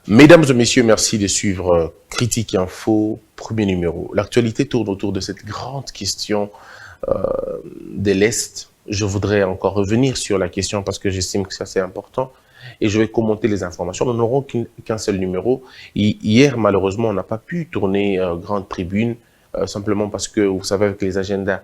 Mesdames et messieurs, merci de suivre Critique Info, premier numéro. L'actualité tourne autour de cette grande question de l'Est. Je voudrais encore revenir sur la question parce que j'estime que ça c'est important et je vais commenter les informations. Nous n'aurons qu'un seul numéro. Hier, malheureusement, on n'a pas pu tourner grande tribune simplement parce que, vous savez, avec les agendas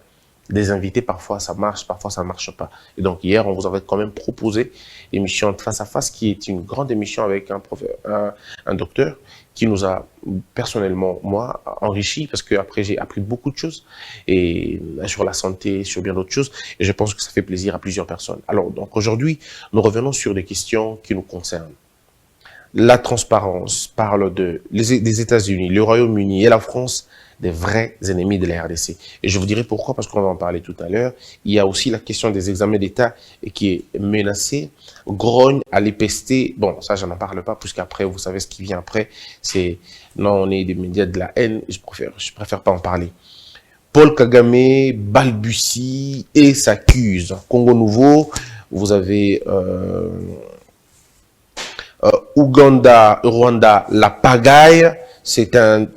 des invités, parfois ça marche pas. Et donc hier, on vous avait quand même proposé l'émission Face à Face, qui est une grande émission avec un docteur qui nous a personnellement, moi, enrichi, parce que après j'ai appris beaucoup de choses et sur la santé, sur bien d'autres choses, et je pense que ça fait plaisir à plusieurs personnes. Alors donc aujourd'hui, nous revenons sur des questions qui nous concernent. La transparence parle des États-Unis, le Royaume-Uni et la France, des vrais ennemis de la RDC. Et je vous dirai pourquoi, parce qu'on va en parler tout à l'heure. Il y a aussi la question des examens d'État qui est menacée. Grogne à l'épesté. Bon, ça, je n'en parle pas, puisqu'après, vous savez ce qui vient après. C'est, non, on est des médias de la haine. Je préfère pas en parler. Paul Kagame balbutie et s'accuse. Congo Nouveau, vous avez Ouganda, Rwanda, la pagaille. C'est un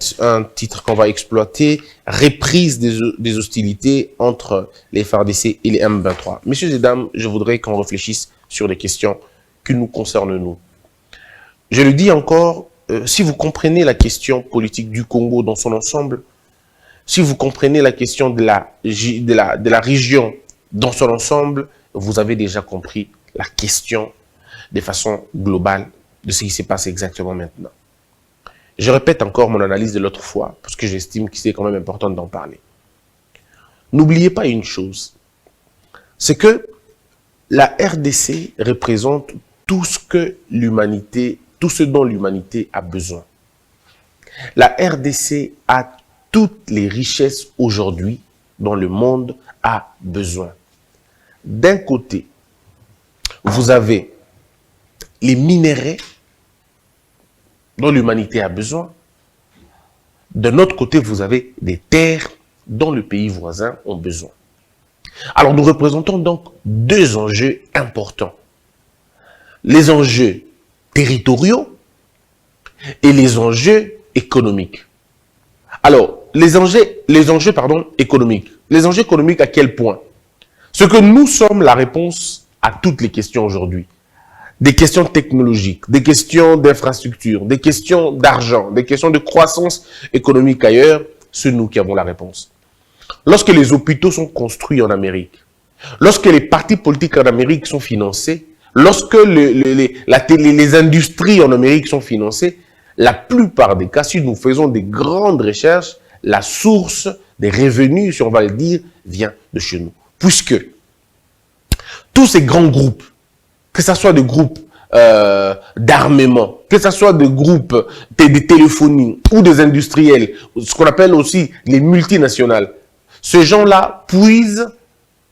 titre qu'on va exploiter. Reprise des hostilités entre les FARDC et les M23. Messieurs et dames, je voudrais qu'on réfléchisse sur les questions qui nous concernent nous. Je le dis encore, si vous comprenez la question politique du Congo dans son ensemble, si vous comprenez la question de la région dans son ensemble, vous avez déjà compris la question de façon globale de ce qui se passe exactement maintenant. Je répète encore mon analyse de l'autre fois, parce que j'estime que c'est quand même important d'en parler. N'oubliez pas une chose, c'est que la RDC représente tout ce dont l'humanité a besoin. La RDC a toutes les richesses aujourd'hui dont le monde a besoin. D'un côté, vous avez les minéraux dont l'humanité a besoin. De notre côté, vous avez des terres dont le pays voisin ont besoin. Alors, nous représentons donc deux enjeux importants. Les enjeux territoriaux et les enjeux économiques. Alors, les enjeux économiques. Les enjeux économiques à quel point? Ce que nous sommes la réponse à toutes les questions aujourd'hui. Des questions technologiques, des questions d'infrastructure, des questions d'argent, des questions de croissance économique ailleurs, c'est nous qui avons la réponse. Lorsque les hôpitaux sont construits en Amérique, lorsque les partis politiques en Amérique sont financés, lorsque les industries en Amérique sont financées, la plupart des cas, si nous faisons des grandes recherches, la source des revenus, si on va le dire, vient de chez nous. Puisque tous ces grands groupes, que ce soit des groupes d'armement, que ce soit des groupes de téléphonie ou des industriels, ce qu'on appelle aussi les multinationales, ces gens-là puisent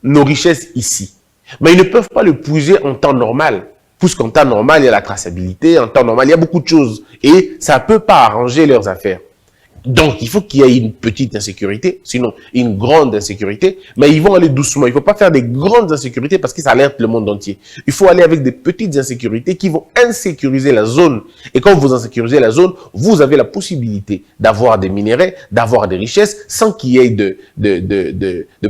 nos richesses ici. Mais ils ne peuvent pas le puiser en temps normal, puisqu'en temps normal, il y a la traçabilité, en temps normal, il y a beaucoup de choses. Et ça ne peut pas arranger leurs affaires. Donc, il faut qu'il y ait une petite insécurité, sinon une grande insécurité, mais ils vont aller doucement. Il ne faut pas faire des grandes insécurités parce que ça alerte le monde entier. Il faut aller avec des petites insécurités qui vont insécuriser la zone. Et quand vous insécurisez la zone, vous avez la possibilité d'avoir des minéraux, d'avoir des richesses sans qu'il y ait de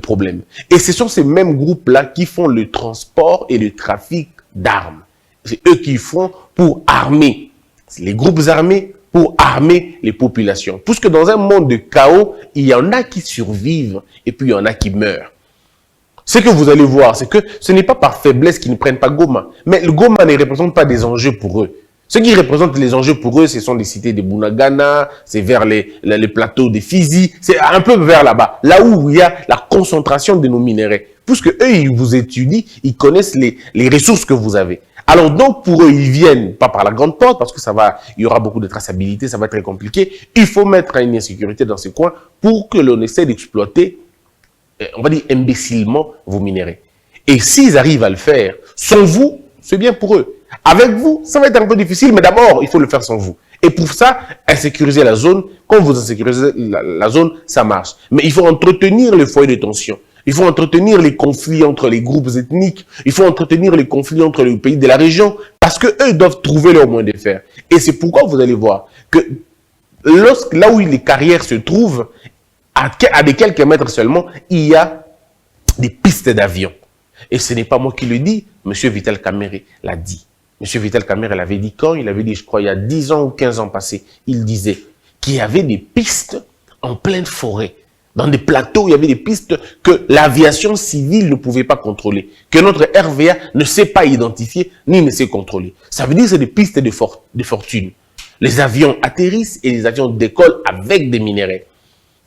problèmes. Et ce sont ces mêmes groupes-là qui font le transport et le trafic d'armes. C'est eux qui font pour armer. Les groupes armés pour armer les populations. Puisque dans un monde de chaos, il y en a qui survivent et puis il y en a qui meurent. Ce que vous allez voir, c'est que ce n'est pas par faiblesse qu'ils ne prennent pas Goma. Mais le Goma ne représente pas des enjeux pour eux. Ce qui représente les enjeux pour eux, ce sont des cités de Bunagana, c'est vers les plateaux de Fizi, c'est un peu vers là-bas, là où il y a la concentration de nos minéraux. Puisque eux, ils vous étudient, ils connaissent les ressources que vous avez. Alors donc pour eux, ils viennent pas par la grande porte parce que il y aura beaucoup de traçabilité, ça va être très compliqué. Il faut mettre une insécurité dans ces coins pour que l'on essaie d'exploiter, on va dire imbécilement, vos minéraux. Et s'ils arrivent à le faire sans vous, c'est bien pour eux. Avec vous, ça va être un peu difficile, mais d'abord, il faut le faire sans vous. Et pour ça, insécuriser la zone, quand vous insécurisez la zone, ça marche. Mais il faut entretenir le foyer de tension. Il faut entretenir les conflits entre les groupes ethniques. Il faut entretenir les conflits entre les pays de la région parce que eux doivent trouver leur moyen de faire. Et c'est pourquoi vous allez voir que là où les carrières se trouvent, à des quelques mètres seulement, il y a des pistes d'avion. Et ce n'est pas moi qui le dis, M. Vital Kamerhe l'a dit. M. Vital Kamerhe l'avait dit quand? Il avait dit, je crois, il y a 10 ans ou 15 ans passés, il disait qu'il y avait des pistes en pleine forêt. Dans des plateaux, il y avait des pistes que l'aviation civile ne pouvait pas contrôler, que notre RVA ne sait pas identifier, ni ne sait contrôler. Ça veut dire que c'est des pistes de fortune. Les avions atterrissent et les avions décollent avec des minerais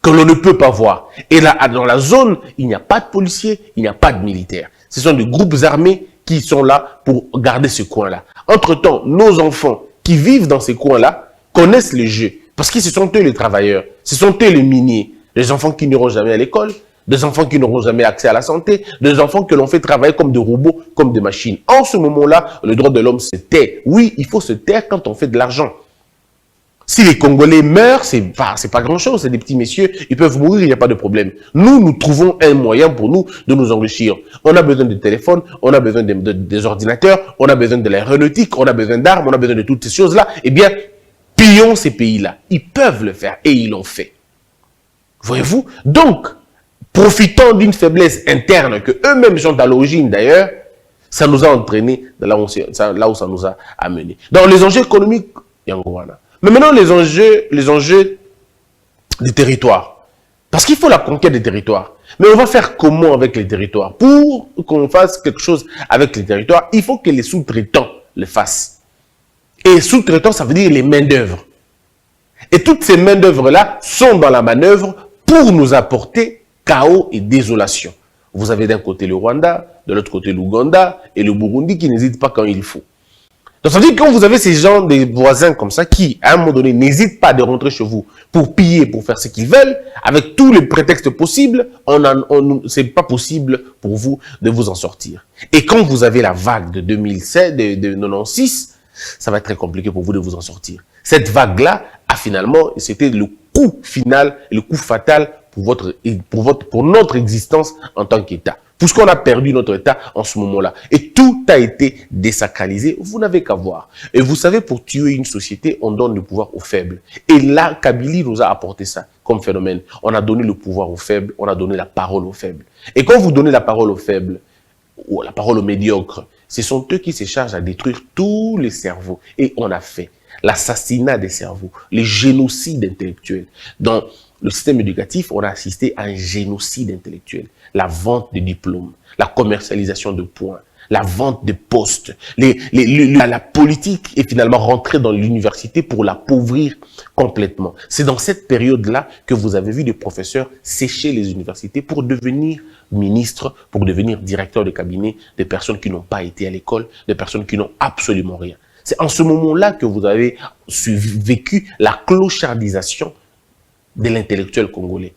que l'on ne peut pas voir. Et là, dans la zone, il n'y a pas de policiers, il n'y a pas de militaires. Ce sont des groupes armés qui sont là pour garder ce coin-là. Entre-temps, nos enfants qui vivent dans ces coins-là connaissent le jeu. Parce que ce sont eux les travailleurs, ce sont eux les miniers. Les enfants qui n'iront jamais à l'école, des enfants qui n'auront jamais accès à la santé, des enfants que l'on fait travailler comme des robots, comme des machines. En ce moment-là, le droit de l'homme se tait. Oui, il faut se taire quand on fait de l'argent. Si les Congolais meurent, c'est pas grand-chose, c'est des petits messieurs, ils peuvent mourir, il n'y a pas de problème. Nous trouvons un moyen pour nous de nous enrichir. On a besoin de téléphones, on a besoin des ordinateurs, on a besoin de l'aéronautique, on a besoin d'armes, on a besoin de toutes ces choses-là. Eh bien, pillons ces pays-là. Ils peuvent le faire et ils l'ont fait. Voyez-vous? Donc, profitant d'une faiblesse interne que eux-mêmes sont à l'origine d'ailleurs, ça nous a entraînés là où ça nous a amenés. Dans les enjeux économiques, Yangowana. Mais maintenant, les enjeux des territoires. Parce qu'il faut la conquête des territoires. Mais on va faire comment avec les territoires? Pour qu'on fasse quelque chose avec les territoires, il faut que les sous-traitants le fassent. Et sous-traitants, ça veut dire les mains-d'œuvre. Et toutes ces mains-d'œuvre-là sont dans la manœuvre pour nous apporter chaos et désolation. Vous avez d'un côté le Rwanda, de l'autre côté l'Ouganda et le Burundi qui n'hésitent pas quand il faut. Donc ça veut dire que quand vous avez ces gens, des voisins comme ça, qui, à un moment donné, n'hésitent pas de rentrer chez vous pour piller, pour faire ce qu'ils veulent, avec tous les prétextes possibles, c'est pas possible pour vous de vous en sortir. Et quand vous avez la vague de 2007, de 96, ça va être très compliqué pour vous de vous en sortir. Cette vague-là, finalement, c'était le coup final, le coup fatal pour notre existence en tant qu'État. Puisqu'on a perdu notre État en ce moment-là. Et tout a été désacralisé. Vous n'avez qu'à voir. Et vous savez, pour tuer une société, on donne le pouvoir aux faibles. Et là, Kabylie nous a apporté ça comme phénomène. On a donné le pouvoir aux faibles, on a donné la parole aux faibles. Et quand vous donnez la parole aux faibles, ou la parole aux médiocres, ce sont eux qui se chargent à détruire tous les cerveaux. Et on a fait l'assassinat des cerveaux, les génocides intellectuels. Dans le système éducatif, on a assisté à un génocide intellectuel. La vente de diplômes, la commercialisation de points, la vente de postes. La politique est finalement rentrée dans l'université pour l'appauvrir complètement. C'est dans cette période-là que vous avez vu des professeurs sécher les universités pour devenir ministres, pour devenir directeurs de cabinet, des personnes qui n'ont pas été à l'école, des personnes qui n'ont absolument rien. C'est en ce moment-là que vous avez vécu la clochardisation de l'intellectuel congolais.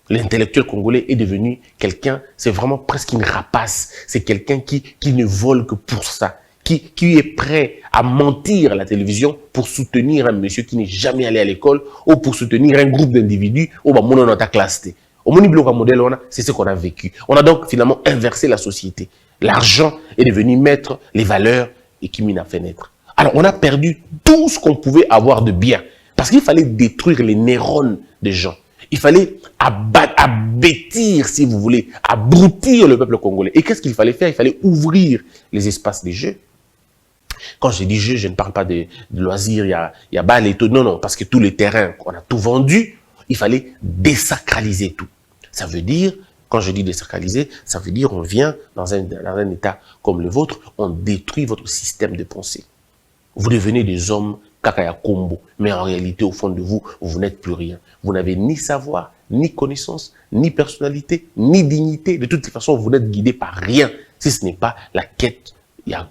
L'intellectuel congolais est devenu quelqu'un, c'est vraiment presque une rapace. C'est quelqu'un qui ne vole que pour ça, qui est prêt à mentir à la télévision pour soutenir un monsieur qui n'est jamais allé à l'école ou pour soutenir un groupe d'individus au moment où on a classe. Au modèle, c'est ce qu'on a vécu. On a donc finalement inversé la société. L'argent est devenu maître, les valeurs et qui m'a fait naître. Alors on a perdu tout ce qu'on pouvait avoir de bien parce qu'il fallait détruire les neurones des gens. Il fallait abêtir, si vous voulez, abrutir le peuple congolais. Et qu'est-ce qu'il fallait faire? Il fallait ouvrir les espaces des jeux. Quand je dis jeux, je ne parle pas de loisirs, il y a balle et tout. Non, non, parce que tous les terrains, on a tout vendu. Il fallait désacraliser tout. Ça veut dire, quand je dis désacraliser, ça veut dire on vient dans un état comme le vôtre, on détruit votre système de pensée. Vous devenez des hommes Kakaya Kombo, mais en réalité, au fond de vous, vous n'êtes plus rien. Vous n'avez ni savoir, ni connaissance, ni personnalité, ni dignité. De toute façon, vous n'êtes guidé par rien, si ce n'est pas la quête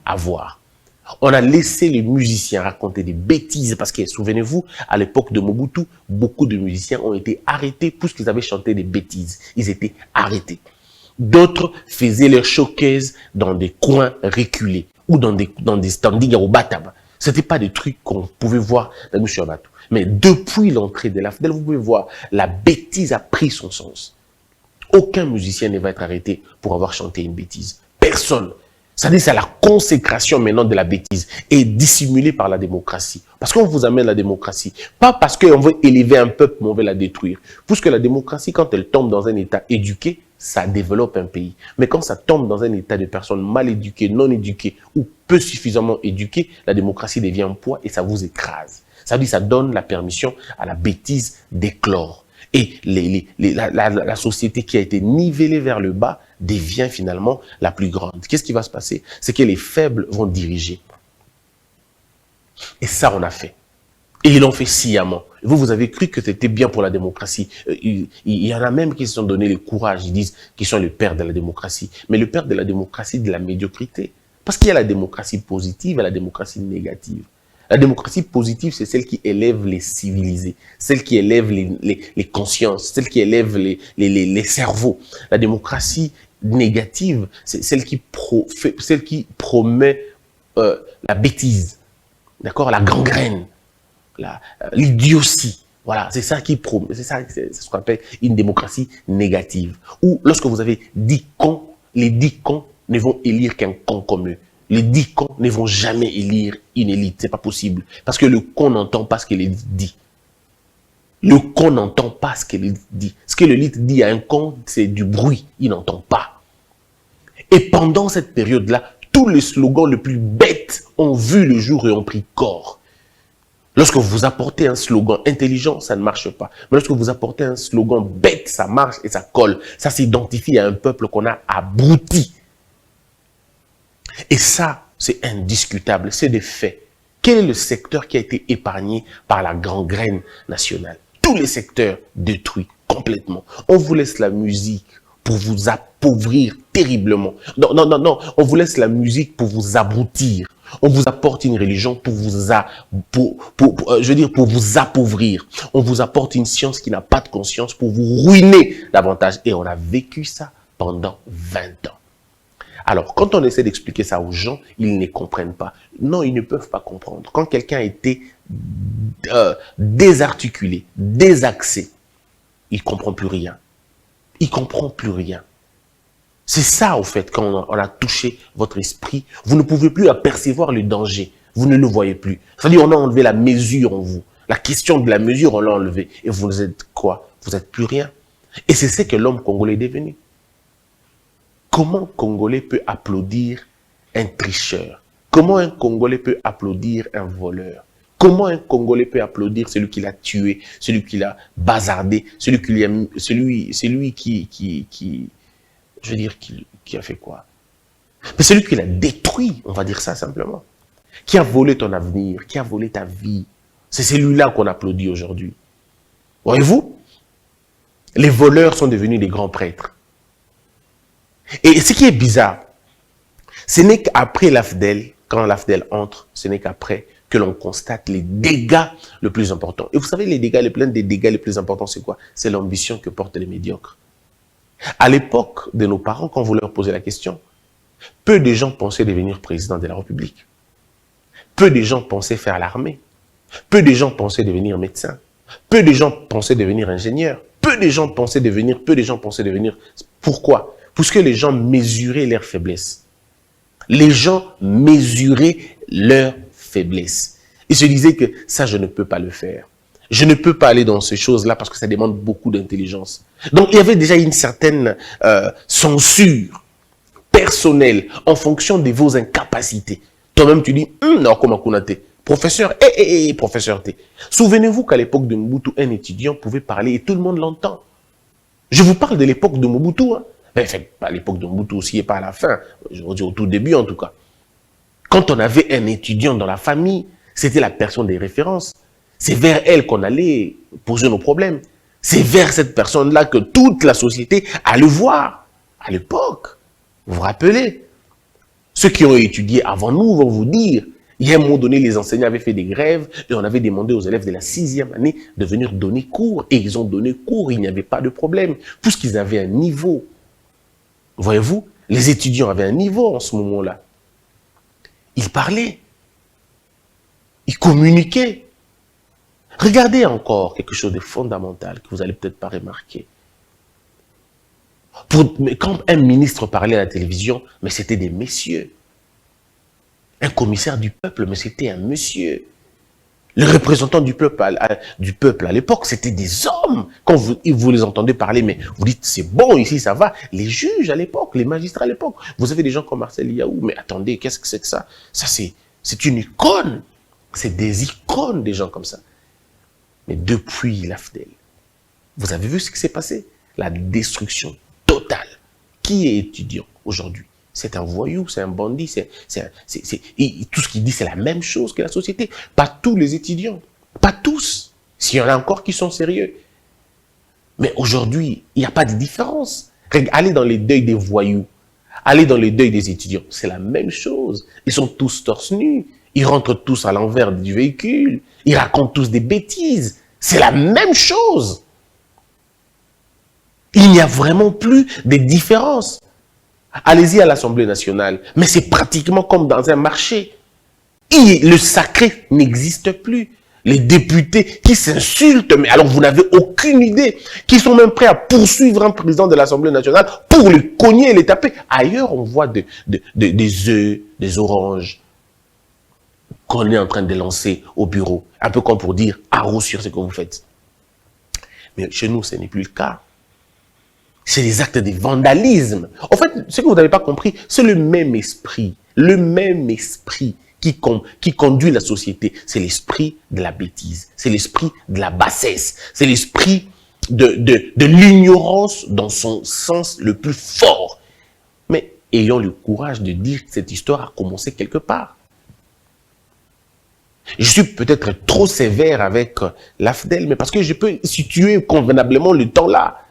à voir. On a laissé les musiciens raconter des bêtises, parce que, souvenez-vous, à l'époque de Mobutu, beaucoup de musiciens ont été arrêtés puisqu'ils avaient chanté des bêtises. Ils étaient arrêtés. D'autres faisaient leurs showcases dans des coins reculés ou dans des standings au Bataba. Ce n'était pas des trucs qu'on pouvait voir dans M. Abatou. Mais depuis l'entrée de la FDL, vous pouvez voir, la bêtise a pris son sens. Aucun musicien ne va être arrêté pour avoir chanté une bêtise. Personne. C'est-à-dire c'est la consécration maintenant de la bêtise et dissimulée par la démocratie. Parce qu'on vous amène la démocratie. Pas parce qu'on veut élever un peuple, mais on veut la détruire. Puisque la démocratie, quand elle tombe dans un état éduqué, ça développe un pays. Mais quand ça tombe dans un état de personnes mal éduquées, non éduquées ou peu suffisamment éduquées, la démocratie devient un poids et ça vous écrase. Ça veut dire ça donne la permission à la bêtise d'éclore. Et la société qui a été nivellée vers le bas devient finalement la plus grande. Qu'est-ce qui va se passer? C'est que les faibles vont diriger. Et ça, on a fait. Et ils l'ont fait sciemment. Vous avez cru que c'était bien pour la démocratie. Il y en a même qui se sont donné le courage. Ils disent qu'ils sont le père de la démocratie. Mais le père de la démocratie, de la médiocrité. Parce qu'il y a la démocratie positive et la démocratie négative. La démocratie positive, c'est celle qui élève les civilisés, celle qui élève les consciences, celle qui élève les cerveaux. La démocratie négative, c'est celle qui promet la bêtise, d'accord, la gangrène, l'idiotie. Voilà, c'est ça qui promet, c'est ce qu'on appelle une démocratie négative. Ou lorsque vous avez 10 cons, les 10 cons ne vont élire qu'un con comme eux. Les 10 cons ne vont jamais élire une élite. C'est pas possible. Parce que le con n'entend pas ce que l'élite dit. Le con n'entend pas ce que l'élite dit. Ce que l'élite dit à un con, c'est du bruit. Il n'entend pas. Et pendant cette période-là, tous les slogans les plus bêtes ont vu le jour et ont pris corps. Lorsque vous apportez un slogan intelligent, ça ne marche pas. Mais lorsque vous apportez un slogan bête, ça marche et ça colle. Ça s'identifie à un peuple qu'on a abruti. Et ça, c'est indiscutable, c'est des faits. Quel est le secteur qui a été épargné par la gangrène nationale? Tous les secteurs détruits complètement. On vous laisse la musique pour vous appauvrir terriblement. Non, non, non, non. On vous laisse la musique pour vous abrutir. On vous apporte une religion pour vous, pour vous appauvrir. On vous apporte une science qui n'a pas de conscience pour vous ruiner davantage. Et on a vécu ça pendant 20 ans. Alors, quand on essaie d'expliquer ça aux gens, ils ne comprennent pas. Non, ils ne peuvent pas comprendre. Quand quelqu'un a été désarticulé, désaxé, il ne comprend plus rien. Il ne comprend plus rien. C'est ça, au fait, quand on a touché votre esprit, vous ne pouvez plus apercevoir le danger. Vous ne le voyez plus. C'est-à-dire, on a enlevé la mesure en vous. La question de la mesure, on l'a enlevée. Et vous êtes quoi? Vous n'êtes plus rien. Et c'est ce que l'homme congolais est devenu. Comment un Congolais peut applaudir un tricheur? Comment un Congolais peut applaudir un voleur? Comment un Congolais peut applaudir celui qui l'a tué, celui qui l'a bazardé, celui qui je veux dire, qui a fait quoi? Mais celui qui l'a détruit, on va dire ça simplement. Qui a volé ton avenir, qui a volé ta vie. C'est celui-là qu'on applaudit aujourd'hui. Voyez-vous? Les voleurs sont devenus des grands prêtres. Et ce qui est bizarre, ce n'est qu'après l'AFDEL, quand l'AFDEL entre, ce n'est qu'après que l'on constate les dégâts les plus importants. Et vous savez, l'un des dégâts les plus importants, c'est quoi? C'est l'ambition que portent les médiocres. À l'époque de nos parents, quand vous leur posez la question, peu de gens pensaient devenir président de la République. Peu de gens pensaient faire l'armée. Peu de gens pensaient devenir médecin. Peu de gens pensaient devenir ingénieur. Peu de gens pensaient devenir. Pourquoi? Parce que les gens mesuraient leurs faiblesses. Les gens mesuraient leurs faiblesses. Ils se disaient que ça, je ne peux pas le faire. Je ne peux pas aller dans ces choses-là parce que ça demande beaucoup d'intelligence. Donc, il y avait déjà une certaine censure personnelle en fonction de vos incapacités. Toi-même, tu dis, non, comment Konaté, professeur, professeur T. Souvenez-vous qu'à l'époque de Mobutu, un étudiant pouvait parler et tout le monde l'entend. Je vous parle de l'époque de Mobutu, hein. Enfin, pas à l'époque de Mobutu aussi et pas à la fin, je veux dire au tout début en tout cas. Quand on avait un étudiant dans la famille, c'était la personne des références. C'est vers elle qu'on allait poser nos problèmes. C'est vers cette personne-là que toute la société allait voir à l'époque. Vous vous rappelez? Ceux qui ont étudié avant nous vont vous dire, il y a un moment donné, les enseignants avaient fait des grèves et on avait demandé aux élèves de la 6e année de venir donner cours. Et ils ont donné cours, il n'y avait pas de problème, puisqu'ils avaient un niveau. Voyez-vous, les étudiants avaient un niveau en ce moment-là. Ils parlaient. Ils communiquaient. Regardez encore quelque chose de fondamental que vous n'allez peut-être pas remarquer. Mais quand un ministre parlait à la télévision, mais c'était des messieurs. Un commissaire du peuple, mais c'était un monsieur. Le représentant du peuple à l'époque, c'était des hommes. Quand vous les entendez parler, mais vous dites, c'est bon, ici, ça va. Les juges à l'époque, les magistrats à l'époque. Vous avez des gens comme Marcel Yaou, mais attendez, qu'est-ce que c'est que ça? Ça, c'est une icône. C'est des icônes, des gens comme ça. Mais depuis l'AFDEL, vous avez vu ce qui s'est passé? La destruction totale. Qui est étudiant aujourd'hui? C'est un voyou, c'est un bandit, tout ce qu'il dit, c'est la même chose que la société. Pas tous les étudiants, pas tous. S'il y en a encore qui sont sérieux. Mais aujourd'hui, il n'y a pas de différence. Allez dans les deuils des voyous, allez dans les deuils des étudiants, c'est la même chose. Ils sont tous torse nus, ils rentrent tous à l'envers du véhicule, ils racontent tous des bêtises. C'est la même chose. Il n'y a vraiment plus de différence. Allez-y à l'Assemblée nationale, mais c'est pratiquement comme dans un marché. Le sacré n'existe plus. Les députés qui s'insultent, mais alors vous n'avez aucune idée, qui sont même prêts à poursuivre un président de l'Assemblée nationale pour le cogner et le taper. Ailleurs, on voit des œufs, des oranges qu'on est en train de lancer au bureau, un peu comme pour dire « arrose sur ce que vous faites ». Mais chez nous, ce n'est plus le cas. C'est des actes de vandalisme. En fait, ce que vous n'avez pas compris, c'est le même esprit qui conduit la société. C'est l'esprit de la bêtise, c'est l'esprit de la bassesse, c'est l'esprit de l'ignorance dans son sens le plus fort. Mais ayons le courage de dire que cette histoire a commencé quelque part. Je suis peut-être trop sévère avec l'AFDEL, mais parce que je peux situer convenablement le temps là.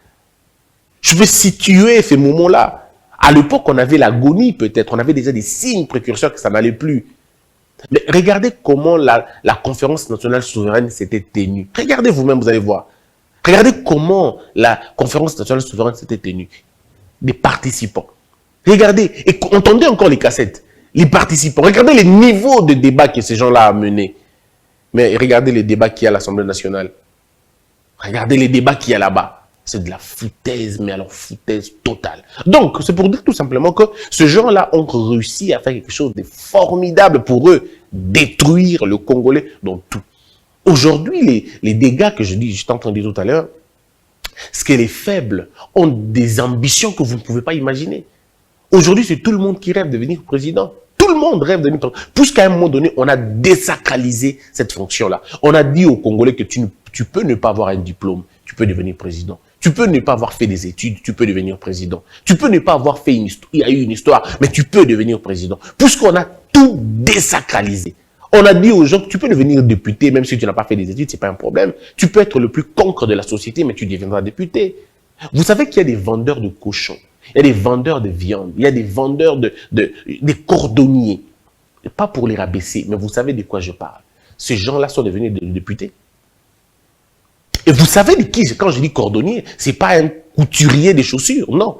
Je peux situer ces moments-là. À l'époque, on avait l'agonie peut-être, on avait déjà des signes précurseurs que ça n'allait plus. Mais regardez comment la conférence nationale souveraine s'était tenue. Regardez vous-même, vous allez voir. Regardez comment la conférence nationale souveraine s'était tenue. Des participants. Regardez, et entendez encore les cassettes. Les participants. Regardez les niveaux de débat que ces gens-là ont menés. Mais regardez les débats qu'il y a à l'Assemblée nationale. Regardez les débats qu'il y a là-bas. C'est de la foutaise, mais alors foutaise totale. Donc, c'est pour dire tout simplement que ces gens-là ont réussi à faire quelque chose de formidable pour eux, détruire le Congolais dans tout. Aujourd'hui, les dégâts que j'étais en train de dire tout à l'heure, c'est que les faibles ont des ambitions que vous ne pouvez pas imaginer. Aujourd'hui, c'est tout le monde qui rêve de devenir président. Tout le monde rêve de devenir président. Puisqu'à un moment donné, on a désacralisé cette fonction-là. On a dit aux Congolais que tu peux ne pas avoir un diplôme, tu peux devenir président. Tu peux ne pas avoir fait des études, tu peux devenir président. Tu peux ne pas avoir fait il y a eu une histoire, mais tu peux devenir président. Puisqu'on a tout désacralisé. On a dit aux gens que tu peux devenir député, même si tu n'as pas fait des études, c'est pas un problème. Tu peux être le plus cancre de la société, mais tu deviendras député. Vous savez qu'il y a des vendeurs de cochons, il y a des vendeurs de viande, il y a des vendeurs des cordonniers. Pas pour les rabaisser, mais vous savez de quoi je parle. Ces gens-là sont devenus des députés. Et vous savez de qui, quand je dis cordonnier, c'est pas un couturier des chaussures, non.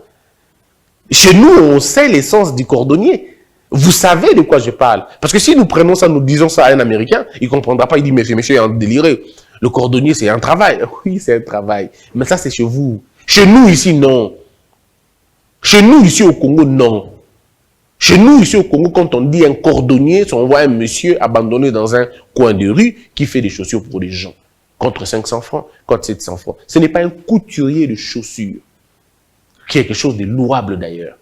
Chez nous, on sait l'essence du cordonnier. Vous savez de quoi je parle. Parce que si nous prenons ça, nous disons ça à un Américain, il ne comprendra pas, il dit, mais ce monsieur est en déliré. Le cordonnier, c'est un travail. Oui, c'est un travail. Mais ça, c'est chez vous. Chez nous, ici, non. Chez nous, ici, au Congo, non. Chez nous, ici, au Congo, quand on dit un cordonnier, on voit un monsieur abandonné dans un coin de rue qui fait des chaussures pour les gens. Contre 500 francs, contre 700 francs. Ce n'est pas un couturier de chaussures. Quelque chose de louable d'ailleurs.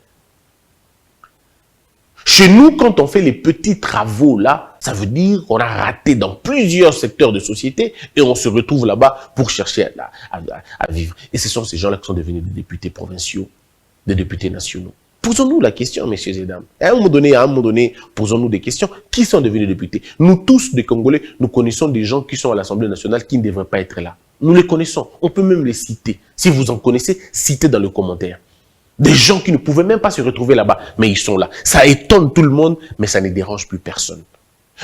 Chez nous, quand on fait les petits travaux là, ça veut dire qu'on a raté dans plusieurs secteurs de société et on se retrouve là-bas pour chercher à vivre. Et ce sont ces gens-là qui sont devenus des députés provinciaux, des députés nationaux. Posons-nous la question, messieurs et dames. À un moment donné, posons-nous des questions. Qui sont devenus députés? Nous tous, des Congolais, nous connaissons des gens qui sont à l'Assemblée nationale qui ne devraient pas être là. Nous les connaissons. On peut même les citer. Si vous en connaissez, citez dans les commentaires. Des gens qui ne pouvaient même pas se retrouver là-bas, mais ils sont là. Ça étonne tout le monde, mais ça ne dérange plus personne.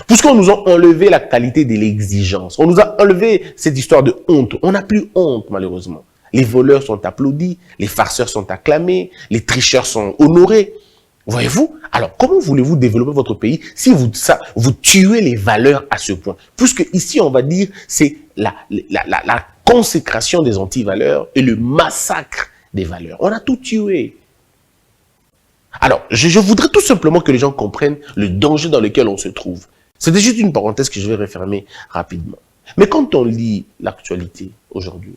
Puisqu'on nous a enlevé la qualité de l'exigence, on nous a enlevé cette histoire de honte. On n'a plus honte, malheureusement. Les voleurs sont applaudis, les farceurs sont acclamés, les tricheurs sont honorés. Voyez-vous? Alors, comment voulez-vous développer votre pays si vous tuez les valeurs à ce point? Puisque ici, on va dire, c'est la consécration des antivaleurs et le massacre des valeurs. On a tout tué. Alors, je voudrais tout simplement que les gens comprennent le danger dans lequel on se trouve. C'était juste une parenthèse que je vais refermer rapidement. Mais quand on lit l'actualité aujourd'hui,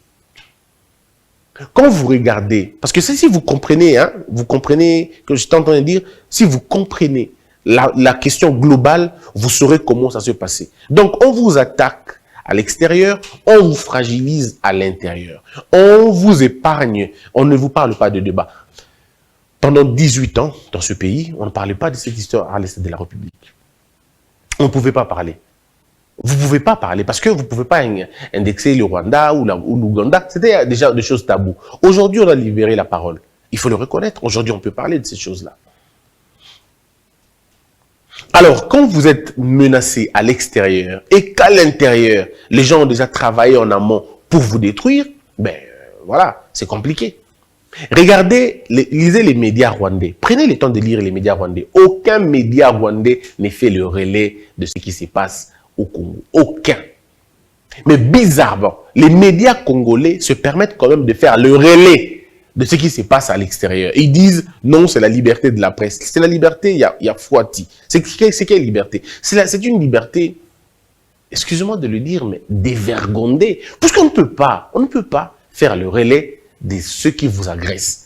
quand vous regardez, parce que si vous comprenez, hein, vous comprenez que je t'entends dire, si vous comprenez la question globale, vous saurez comment ça se passer. Donc, on vous attaque à l'extérieur, on vous fragilise à l'intérieur. On vous épargne, on ne vous parle pas de débat. Pendant 18 ans, dans ce pays, on ne parlait pas de cette histoire à l'est de la République. On ne pouvait pas parler. Vous ne pouvez pas parler parce que vous ne pouvez pas indexer le Rwanda ou l'Ouganda. C'était déjà des choses taboues. Aujourd'hui, on a libéré la parole. Il faut le reconnaître. Aujourd'hui, on peut parler de ces choses-là. Alors, quand vous êtes menacé à l'extérieur et qu'à l'intérieur, les gens ont déjà travaillé en amont pour vous détruire, ben voilà, c'est compliqué. Regardez, lisez les médias rwandais. Prenez le temps de lire les médias rwandais. Aucun média rwandais n'est fait le relais de ce qui se passe au Congo. Aucun. Mais bizarrement, les médias congolais se permettent quand même de faire le relais de ce qui se passe à l'extérieur. Ils disent, non, c'est la liberté de la presse. C'est la liberté, il y a Fouati. C'est quelle liberté? C'est une liberté, excusez-moi de le dire, mais dévergondée. Puisqu'on ne peut pas faire le relais de ceux qui vous agressent.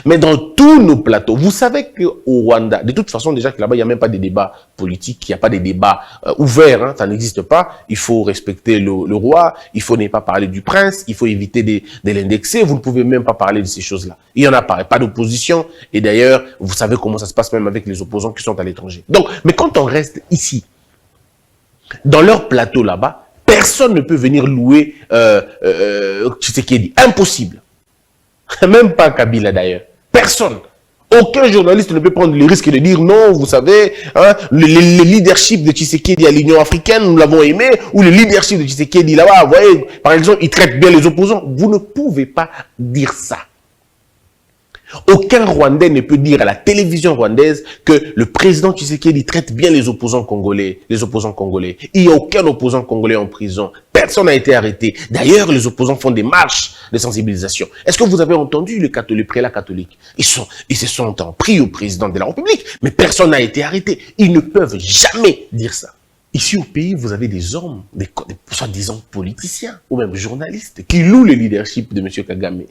Mais dans tous nos plateaux, vous savez qu'au Rwanda, de toute façon, déjà que là-bas, il n'y a même pas de débats politiques, il n'y a pas de débats ouverts, hein, ça n'existe pas. Il faut respecter le roi, il faut ne pas parler du prince, il faut éviter de l'indexer, vous ne pouvez même pas parler de ces choses-là. Il n'y en a pas d'opposition, et d'ailleurs, vous savez comment ça se passe même avec les opposants qui sont à l'étranger. Donc, mais quand on reste ici, dans leur plateau là-bas, personne ne peut venir louer Tshisekedi. Impossible. Même pas Kabila d'ailleurs. Personne. Aucun journaliste ne peut prendre le risque de dire non, vous savez, hein, le leadership de Tshisekedi à l'Union africaine, nous l'avons aimé, ou le leadership de Tshisekedi là-bas, vous voyez, par exemple, il traite bien les opposants. Vous ne pouvez pas dire ça. Aucun Rwandais ne peut dire à la télévision rwandaise que le président Tshisekedi traite bien les opposants congolais. Il n'y a aucun opposant congolais en prison. Personne n'a été arrêté. D'ailleurs, les opposants font des marches de sensibilisation. Est-ce que vous avez entendu le prélat catholique? Ils se sont en pris au président de la République, mais personne n'a été arrêté. Ils ne peuvent jamais dire ça. Ici au pays, vous avez des hommes, des soi-disant politiciens, ou même journalistes, qui louent le leadership de M. Kagame.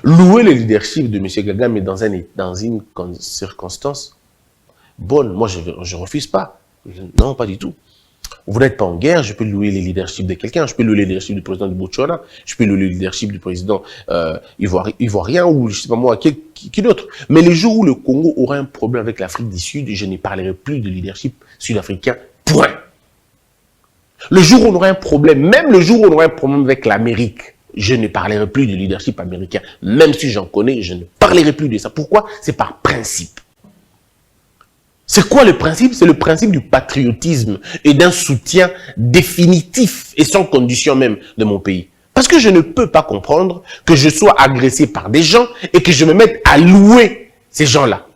Louer le leadership de M. Kagame dans une circonstance bonne, moi je ne refuse pas. Non, pas du tout. Vous n'êtes pas en guerre, je peux louer le leadership de quelqu'un, je peux louer le leadership du président de Botswana, je peux louer le leadership du président ivoirien ou je ne sais pas moi, qui d'autre. Mais le jour où le Congo aura un problème avec l'Afrique du Sud, je ne parlerai plus de leadership sud-africain, point. Le jour où on aura un problème, même le jour où on aura un problème avec l'Amérique, je ne parlerai plus du leadership américain. Même si j'en connais, je ne parlerai plus de ça. Pourquoi? C'est par principe. C'est quoi le principe? C'est le principe du patriotisme et d'un soutien définitif et sans condition même de mon pays. Parce que je ne peux pas comprendre que je sois agressé par des gens et que je me mette à louer ces gens-là.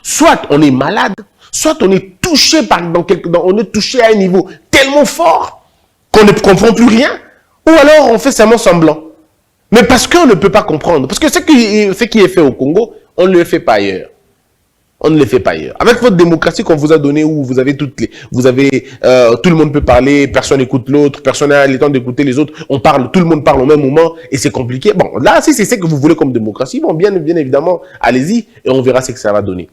Soit on est malade, soit on est touché on est touché à un niveau tellement fort qu'on ne comprend plus rien, ou alors on fait seulement semblant. Mais parce qu'on ne peut pas comprendre. Parce que ce qui est fait au Congo, on ne le fait pas ailleurs. On ne le fait pas ailleurs. Avec votre démocratie qu'on vous a donnée où vous avez tout le monde peut parler, personne n'écoute l'autre, personne n'a le temps d'écouter les autres, tout le monde parle au même moment et c'est compliqué. Bon, là, si c'est ce que vous voulez comme démocratie, bon, bien évidemment, allez-y et on verra ce que ça va donner.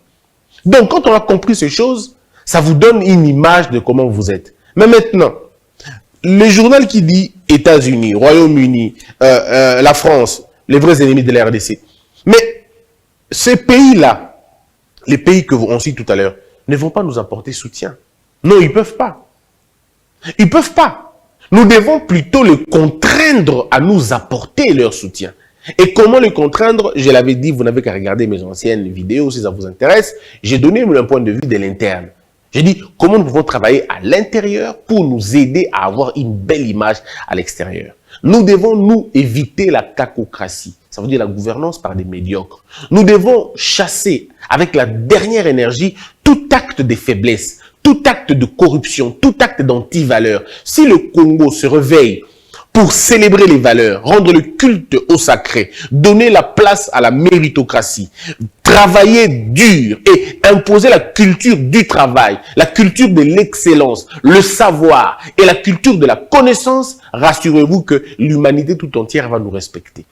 Donc, quand on a compris ces choses, ça vous donne une image de comment vous êtes. Mais maintenant, le journal qui dit États-Unis, Royaume-Uni, la France, les vrais ennemis de la RDC. Mais ces pays-là, les pays que on cite tout à l'heure, ne vont pas nous apporter soutien. Non, ils ne peuvent pas. Ils ne peuvent pas. Nous devons plutôt les contraindre à nous apporter leur soutien. Et comment les contraindre? Je l'avais dit, vous n'avez qu'à regarder mes anciennes vidéos si ça vous intéresse. J'ai donné un point de vue de l'interne. J'ai dit comment nous pouvons travailler à l'intérieur pour nous aider à avoir une belle image à l'extérieur. Nous devons nous éviter la cacocratie. Ça veut dire la gouvernance par des médiocres. Nous devons chasser avec la dernière énergie tout acte de faiblesse, tout acte de corruption, tout acte d'anti-valeur. Si le Congo se réveille pour célébrer les valeurs, rendre le culte au sacré, donner la place à la méritocratie, travailler dur et imposer la culture du travail, la culture de l'excellence, le savoir et la culture de la connaissance, rassurez-vous que l'humanité tout entière va nous respecter.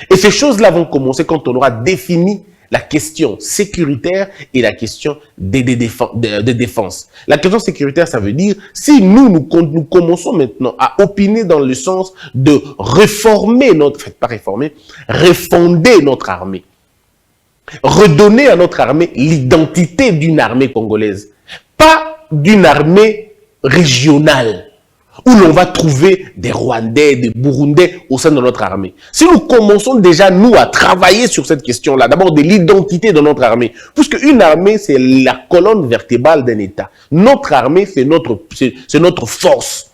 Et ces choses-là vont commencer quand on aura défini la question sécuritaire et la question de défense. La question sécuritaire, ça veut dire, si nous commençons maintenant à opiner dans le sens de réformer refonder notre armée, redonner à notre armée l'identité d'une armée congolaise, pas d'une armée régionale, où l'on va trouver des Rwandais, des Burundais au sein de notre armée. Si nous commençons déjà, nous, à travailler sur cette question-là, d'abord de l'identité de notre armée, puisque une armée, c'est la colonne vertébrale d'un État. Notre armée, c'est notre force.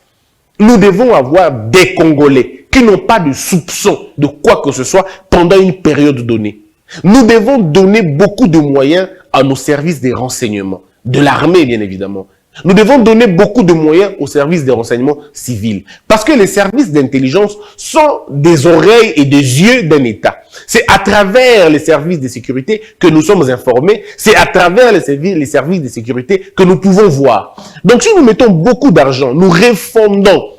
Nous devons avoir des Congolais qui n'ont pas de soupçon de quoi que ce soit pendant une période donnée. Nous devons donner beaucoup de moyens à nos services de renseignement, de l'armée, bien évidemment. Nous devons donner beaucoup de moyens aux services de renseignement civils. Parce que les services d'intelligence sont des oreilles et des yeux d'un État. C'est à travers les services de sécurité que nous sommes informés. C'est à travers les services de sécurité que nous pouvons voir. Donc si nous mettons beaucoup d'argent, nous refondons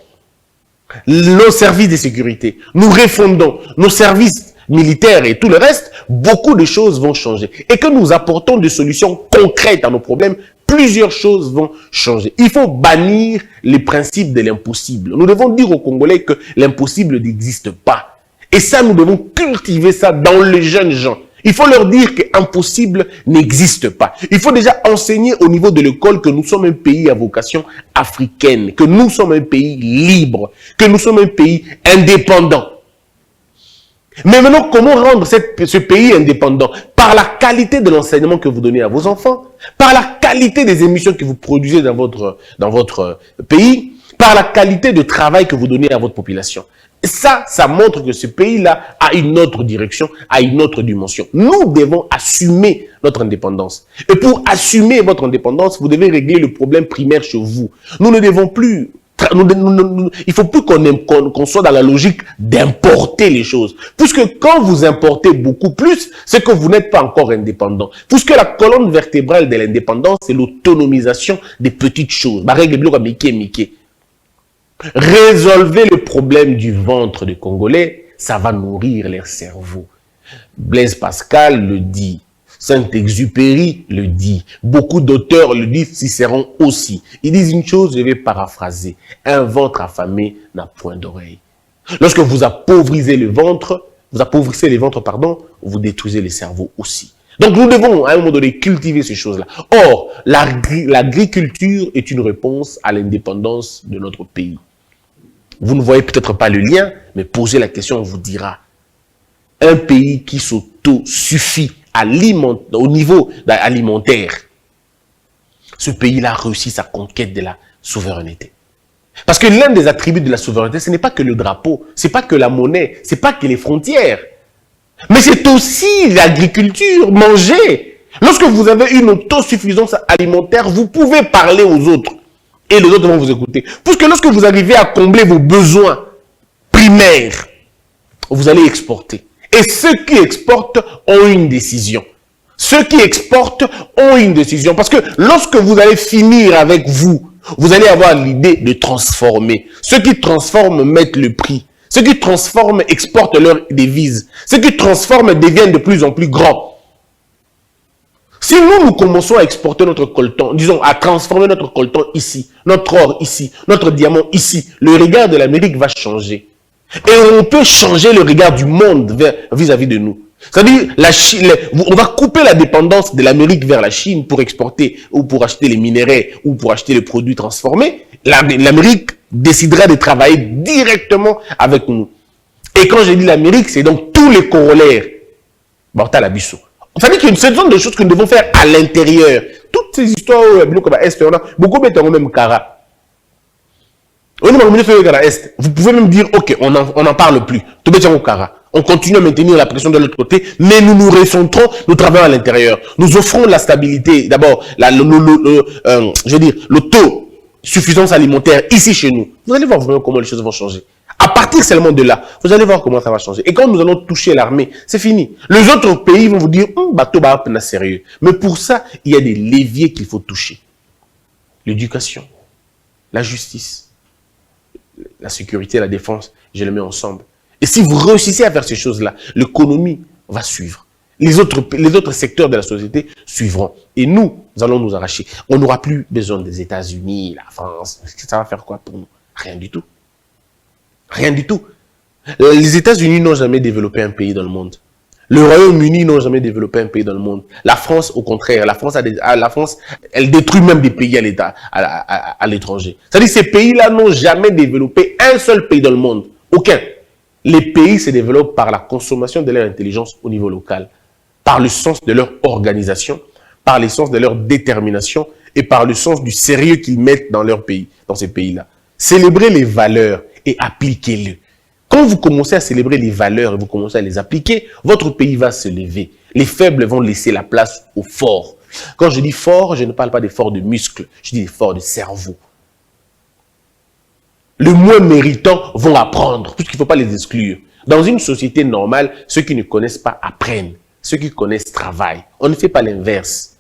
nos services de sécurité, nous refondons nos services militaires et tout le reste, beaucoup de choses vont changer. Et que nous apportons des solutions concrètes à nos problèmes, plusieurs choses vont changer. Il faut bannir les principes de l'impossible. Nous devons dire aux Congolais que l'impossible n'existe pas. Et ça, nous devons cultiver ça dans les jeunes gens. Il faut leur dire que l'impossible n'existe pas. Il faut déjà enseigner au niveau de l'école que nous sommes un pays à vocation africaine, que nous sommes un pays libre, que nous sommes un pays indépendant. Mais maintenant, comment rendre ce pays indépendant? Par la qualité de l'enseignement que vous donnez à vos enfants, par la qualité des émissions que vous produisez dans votre pays, par la qualité de travail que vous donnez à votre population. Ça montre que ce pays-là a une autre direction, a une autre dimension. Nous devons assumer notre indépendance. Et pour assumer votre indépendance, vous devez régler le problème primaire chez vous. Nous ne devons plus... il faut plus qu'on soit dans la logique d'importer les choses. Puisque quand vous importez beaucoup plus, c'est que vous n'êtes pas encore indépendant. Puisque la colonne vertébrale de l'indépendance, c'est l'autonomisation des petites choses. Résolvez le problème du ventre des Congolais, ça va nourrir leur cerveau. Blaise Pascal le dit. Saint-Exupéry le dit. Beaucoup d'auteurs le disent, Cicéron aussi. Ils disent une chose, je vais paraphraser. Un ventre affamé n'a point d'oreille. Lorsque vous appauvrissez les ventres, vous détruisez les cerveaux aussi. Donc nous devons à un moment donné cultiver ces choses-là. Or, l'agriculture est une réponse à l'indépendance de notre pays. Vous ne voyez peut-être pas le lien, mais posez la question, on vous dira. Un pays qui s'auto-suffit au niveau alimentaire, ce pays-là réussit sa conquête de la souveraineté. Parce que l'un des attributs de la souveraineté, ce n'est pas que le drapeau, ce n'est pas que la monnaie, ce n'est pas que les frontières, mais c'est aussi l'agriculture, manger. Lorsque vous avez une autosuffisance alimentaire, vous pouvez parler aux autres et les autres vont vous écouter. Puisque lorsque vous arrivez à combler vos besoins primaires, vous allez exporter. Et ceux qui exportent ont une décision. Ceux qui exportent ont une décision. Parce que lorsque vous allez finir avec vous, vous allez avoir l'idée de transformer. Ceux qui transforment mettent le prix. Ceux qui transforment exportent leurs devises. Ceux qui transforment deviennent de plus en plus grands. Si nous commençons à exporter notre coltan, disons à transformer notre coltan ici, notre or ici, notre diamant ici, le regard de l'Amérique va changer. Et on peut changer le regard du monde vis-à-vis de nous. C'est-à-dire, on va couper la dépendance de l'Amérique vers la Chine pour exporter ou pour acheter les minéraux ou pour acheter les produits transformés. L'Amérique décidera de travailler directement avec nous. Et quand je dis l'Amérique, c'est donc tous les corollaires. C'est-à-dire qu'il y a une certain de choses que nous devons faire à l'intérieur. Toutes ces histoires, beaucoup mettent même cara. Vous pouvez même dire, ok, on n'en parle plus. On continue à maintenir la pression de l'autre côté, mais nous nous recentrons, nous travaillons à l'intérieur. Nous offrons la stabilité, d'abord, l'autosuffisance alimentaire ici chez nous. Vous allez voir vraiment comment les choses vont changer. À partir partir seulement de là, vous allez voir comment ça va changer. Et quand nous allons toucher l'armée, c'est fini. Les autres pays vont vous dire, bateau va pas sérieux. Mais pour ça, il y a des leviers qu'il faut toucher. L'éducation, la justice, la sécurité, la défense, je les mets ensemble. Et si vous réussissez à faire ces choses-là, l'économie va suivre. Les autres secteurs de la société suivront. Et nous allons nous arracher. On n'aura plus besoin des États-Unis, la France. Ça va faire quoi pour nous? Rien du tout. Rien du tout. Les États-Unis n'ont jamais développé un pays dans le monde. Le Royaume-Uni n'a jamais développé un pays dans le monde. La France, au contraire, la France, elle détruit même des pays à l'étranger. C'est-à-dire que ces pays-là n'ont jamais développé un seul pays dans le monde. Aucun. Les pays se développent par la consommation de leur intelligence au niveau local, par le sens de leur organisation, par le sens de leur détermination et par le sens du sérieux qu'ils mettent dans leur pays, dans ces pays-là. Célébrez les valeurs et appliquez-les. Quand vous commencez à célébrer les valeurs et vous commencez à les appliquer, votre pays va se lever. Les faibles vont laisser la place aux forts. Quand je dis fort, je ne parle pas des forts de muscles, je dis des forts de cerveau. Les moins méritants vont apprendre, puisqu'il ne faut pas les exclure. Dans une société normale, ceux qui ne connaissent pas apprennent. Ceux qui connaissent travaillent. On ne fait pas l'inverse.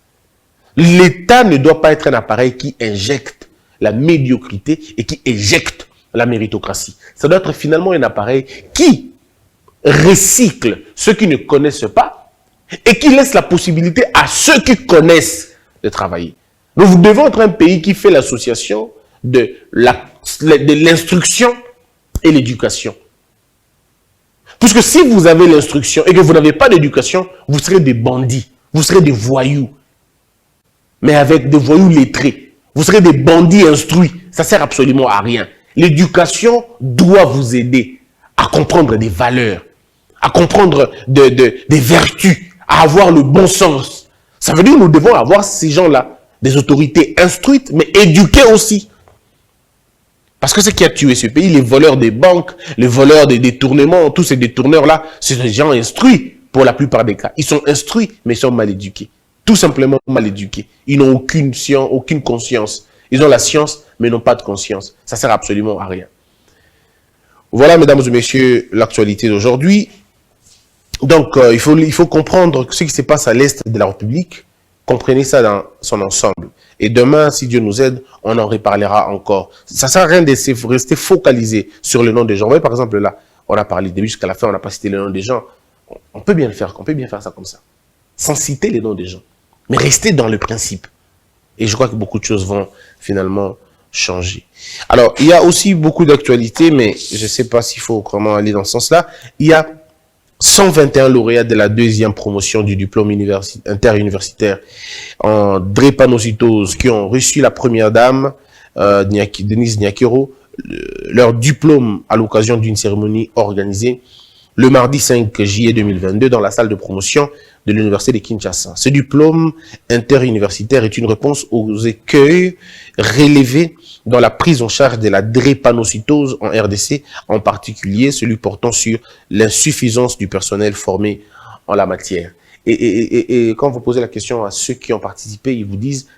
L'État ne doit pas être un appareil qui injecte la médiocrité et qui éjecte la méritocratie. Ça doit être finalement un appareil qui recycle ceux qui ne connaissent pas et qui laisse la possibilité à ceux qui connaissent de travailler. Nous devons être un pays qui fait l'association de l'instruction et l'éducation. Puisque si vous avez l'instruction et que vous n'avez pas d'éducation, vous serez des bandits, vous serez des voyous. Mais avec des voyous lettrés. Vous serez des bandits instruits. Ça ne sert absolument à rien. L'éducation doit vous aider à comprendre des valeurs, à comprendre des vertus, à avoir le bon sens. Ça veut dire que nous devons avoir ces gens-là, des autorités instruites, mais éduquées aussi. Parce que ce qui a tué ce pays, les voleurs des banques, les voleurs des détournements, tous ces détourneurs-là, c'est des gens instruits pour la plupart des cas. Ils sont instruits, mais ils sont mal éduqués. Tout simplement mal éduqués. Ils n'ont aucune science, aucune conscience. Ils ont la science, mais n'ont pas de conscience. Ça ne sert absolument à rien. Voilà, mesdames et messieurs, l'actualité d'aujourd'hui. Donc, il faut comprendre ce qui se passe à l'Est de la République. Comprenez ça dans son ensemble. Et demain, si Dieu nous aide, on en reparlera encore. Ça ne sert à rien de rester focalisé sur le nom des gens. Vous voyez, par exemple, là, on a parlé début jusqu'à la fin, on n'a pas cité le nom des gens. On peut bien le faire, on peut bien faire ça comme ça. Sans citer les noms des gens. Mais rester dans le principe. Et je crois que beaucoup de choses vont finalement changer. Alors, il y a aussi beaucoup d'actualités, mais je ne sais pas s'il faut vraiment aller dans ce sens-là. Il y a 121 lauréats de la deuxième promotion du diplôme interuniversitaire en drépanocytose qui ont reçu la première dame, Denise Nyakiro, leur diplôme à l'occasion d'une cérémonie organisée le mardi 5 juillet 2022 dans la salle de promotion de l'Université de Kinshasa. Ce diplôme interuniversitaire est une réponse aux écueils relevés dans la prise en charge de la drépanocytose en RDC, en particulier celui portant sur l'insuffisance du personnel formé en la matière. Et quand vous posez la question à ceux qui ont participé, ils vous disent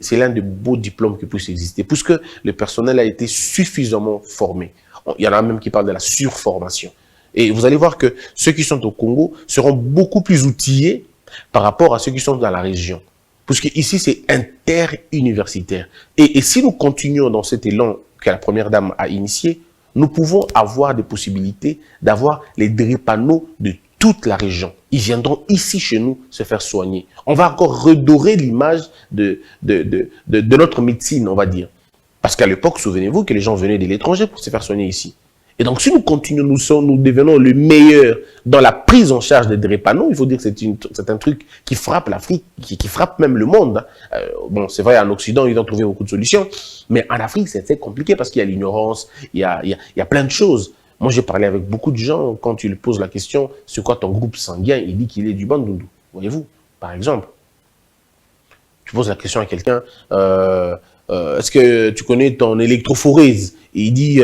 c'est l'un des beaux diplômes qui puisse exister, puisque le personnel a été suffisamment formé. Il y en a même qui parlent de la surformation. Et vous allez voir que ceux qui sont au Congo seront beaucoup plus outillés par rapport à ceux qui sont dans la région. Puisque ici, c'est interuniversitaire. Et si nous continuons dans cet élan que la première dame a initié, nous pouvons avoir des possibilités d'avoir les drépanos de toute la région. Ils viendront ici chez nous se faire soigner. On va encore redorer l'image de notre médecine, on va dire. Parce qu'à l'époque, souvenez-vous que les gens venaient de l'étranger pour se faire soigner ici. Et donc, si nous continuons, nous devenons le meilleur dans la prise en charge des drépanocytes, il faut dire que c'est un truc qui frappe l'Afrique, qui frappe même le monde. Bon, c'est vrai, en Occident, ils ont trouvé beaucoup de solutions, mais en Afrique, c'est compliqué parce qu'il y a l'ignorance, il y a plein de choses. Moi, j'ai parlé avec beaucoup de gens, quand tu lui poses la question, c'est quoi ton groupe sanguin, il dit qu'il est du Bandundu. Voyez-vous, par exemple. Tu poses la question à quelqu'un, est-ce que tu connais ton électrophorèse? Et il dit,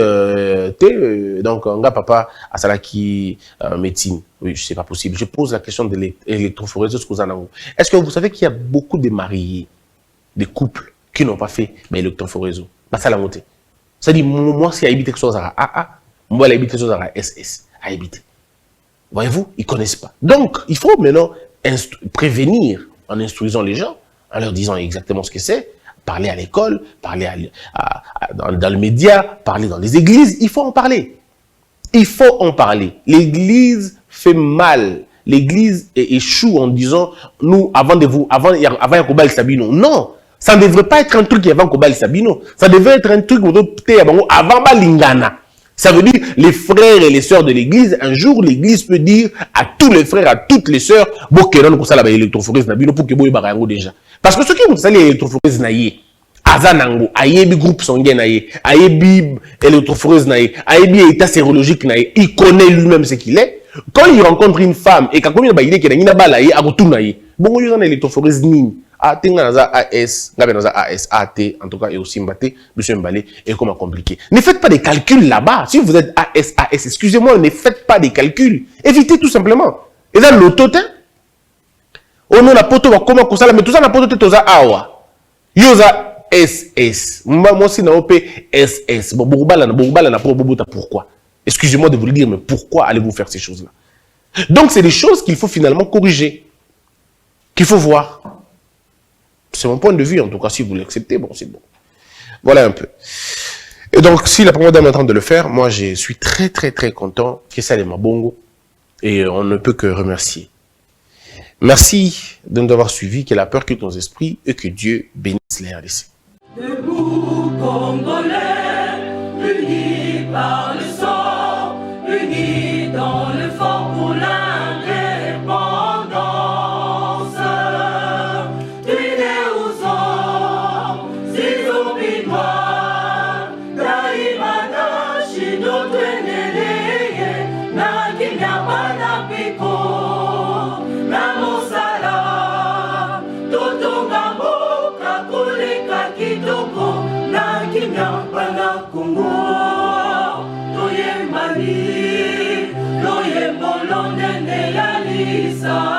donc, un gars, papa, à Salaki, médecine. Oui, c'est pas possible. Je pose la question de l'électrophorèse. Est-ce que vous savez qu'il y a beaucoup de mariés, des couples, qui n'ont pas fait l'électrophorèse? Bah, ça l'a monté. Ça dit, moi, si il y a quelque chose à Moi, l'habité sur la SS, à habiter. Voyez-vous, ils ne connaissent pas. Donc, il faut maintenant prévenir en instruisant les gens, en leur disant exactement ce que c'est, parler à l'école, parler dans le média, parler dans les églises, il faut en parler. Il faut en parler. L'église fait mal. L'église échoue en disant, nous, avant Yakobal Sabino. Non, ça ne devrait pas être un truc avant Yakobal Sabino. Ça devrait être un truc avant Balingana. Ça veut dire, les frères et les sœurs de l'église, un jour, l'église peut dire à tous les frères, à toutes les sœurs, pour que déjà. Parce que ceux qui ont salé l'électrophoreuse naïe, Azanango, ayebi groupe sanguin naïe, ayebi électrophoreuse naïe, ayebi état sérologique naïe, il connaît lui-même ce qu'il est. Quand il rencontre une femme, et quand il y a une balaye, à retour naïe, bon, il y a une électrophoreuse nini. AT, AS, AS, AT, en tout cas, et aussi Mbaté, monsieur Mbalé, et comment compliqué. Ne faites pas des calculs là-bas. Si vous êtes AS, excusez-moi, ne faites pas des calculs. Évitez tout simplement. Et dans l'auto, on a la poto, comment ça, mais tout ça, la poto, toza awa. Yoza SS. Moi aussi, na OP SS. Bon, pourquoi? Excusez-moi de vous le dire, mais pourquoi allez-vous faire ces choses-là? Donc, c'est des choses qu'il faut finalement corriger. Qu'il faut voir. C'est mon point de vue, en tout cas, si vous l'acceptez, bon, c'est bon. Voilà un peu. Et donc, si la première dame est en train de le faire, moi, je suis très, très, très content que ça ait ma bongo. Et on ne peut que remercier. Merci de nous avoir suivis, que la peur quitte nos esprits et que Dieu bénisse les RDC. Debout, Congolais, unis par le sang, unis dans le fort pour l'indépendance. Tués aux hommes, ces zombies noirs, Daïmana, Chino, Tweneleye, Nakinyabana, Piko, Namosala, Totongambo, Kakoleka, Kitoko, Nakinyabana, Kongo, Toyembali, Toyembolonde, Yalisa.